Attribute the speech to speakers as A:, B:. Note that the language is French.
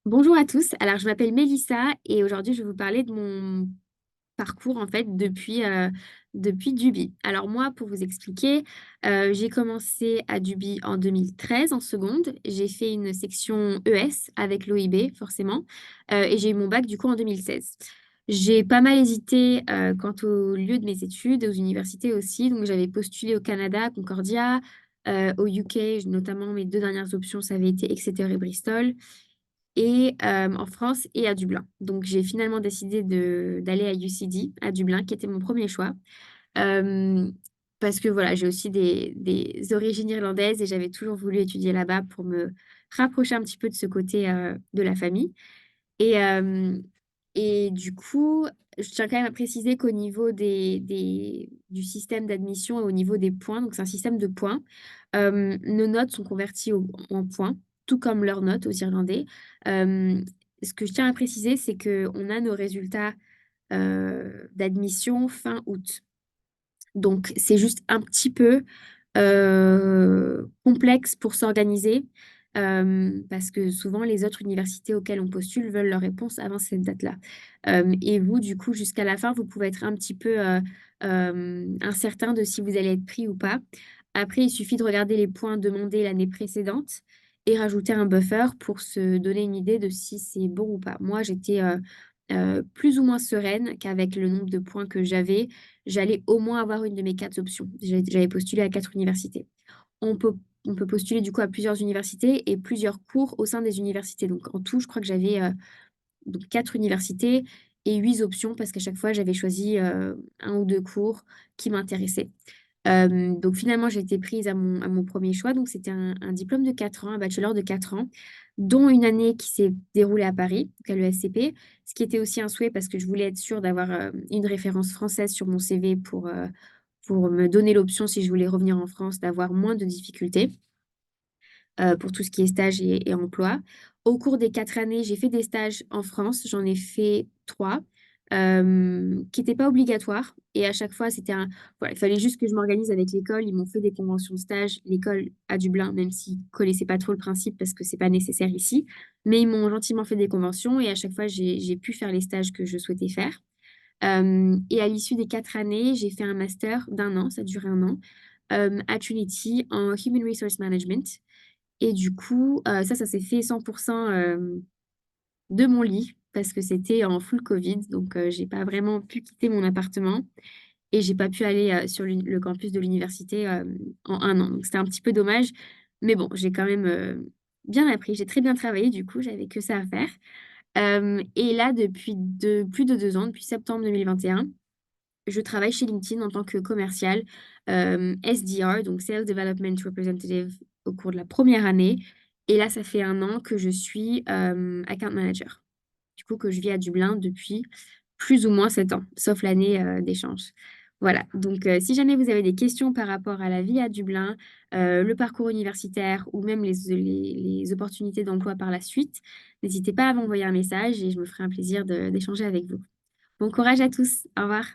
A: Bonjour à tous. Alors, je m'appelle Mélissa et aujourd'hui, je vais vous parler de mon parcours en fait depuis Duby. Alors moi, pour vous expliquer, j'ai commencé à Duby en 2013 en seconde. J'ai fait une section ES avec l'OIB forcément et j'ai eu mon bac du coup en 2016. J'ai pas mal hésité quant au lieu de mes études, aux universités aussi. Donc j'avais postulé au Canada, Concordia, au UK, notamment mes deux dernières options, ça avait été Exeter et Bristol et en France et à Dublin. Donc j'ai finalement décidé d'aller à UCD, à Dublin, qui était mon premier choix. Euh, Parce que voilà, j'ai aussi des origines irlandaises et j'avais toujours voulu étudier là-bas pour me rapprocher un petit peu de ce côté de la famille. Et, euh, et du coup, je tiens quand même à préciser qu'au niveau du système d'admission et au niveau des points, donc c'est un système de points, nos notes sont converties en points, tout comme leurs notes aux Irlandais. Euh, Ce que je tiens à préciser, c'est qu'on a nos résultats d'admission fin août. Donc, c'est juste un petit peu complexe pour s'organiser parce que souvent, les autres universités auxquelles on postule veulent leur réponse avant cette date-là. Et vous, du coup, jusqu'à la fin, vous pouvez être un petit peu incertain de si vous allez être pris ou pas. Après, il suffit de regarder les points demandés l'année précédente et rajouter un buffer pour se donner une idée de si c'est bon ou pas. Moi, j'étais plus ou moins sereine qu'avec le nombre de points que j'allais au moins avoir une de mes quatre options. J'avais postulé à quatre universités. On peut, on peut postuler du coup à plusieurs universités et plusieurs cours au sein des universités. Donc en tout, je crois que j'avais donc quatre universités et huit options parce qu'à chaque fois, j'avais choisi un ou deux cours qui m'intéressaient. Donc finalement, j'ai été prise à mon premier choix. Donc c'était un diplôme de 4 ans, un bachelor de 4 ans, dont une année qui s'est déroulée à Paris, donc à l'ESCP, ce qui était aussi un souhait parce que je voulais être sûre d'avoir une référence française sur mon CV pour me donner l'option, si je voulais revenir en France, d'avoir moins de difficultés pour tout ce qui est stage et emploi. Au cours des 4 années, j'ai fait des stages en France. J'en ai fait trois qui n'étaient pas obligatoires. Et à chaque fois, voilà, il fallait juste que je m'organise avec l'école. Ils m'ont fait des conventions de stage, l'école à Dublin, même s'ils ne connaissaient pas trop le principe parce que c'est pas nécessaire ici. Mais ils m'ont gentiment fait des conventions et à chaque fois, j'ai pu faire les stages que je souhaitais faire. Et à l'issue des 4 années, j'ai fait un master d'1 an, ça a duré 1 an, à Trinity en Human Resource Management. Et du coup, ça s'est fait 100% de mon lit parce que c'était en full Covid. Donc, j'ai pas vraiment pu quitter mon appartement et j'ai pas pu aller sur le campus de l'université en 1 an. Donc, c'était un petit peu dommage. Mais bon, j'ai quand même bien appris. J'ai très bien travaillé. Du coup, j'avais que ça à faire. Et là, depuis plus de 2 ans, depuis septembre 2021, je travaille chez LinkedIn en tant que commercial SDR, donc Sales Development Representative, au cours de la première année. Et là, ça fait 1 an que je suis account manager. Du coup, que je vis à Dublin depuis plus ou moins 7 ans, sauf l'année d'échange. Voilà, donc si jamais vous avez des questions par rapport à la vie à Dublin, le parcours universitaire ou même les opportunités d'emploi par la suite, n'hésitez pas à m'envoyer un message et je me ferai un plaisir d'échanger avec vous. Bon courage à tous, au revoir.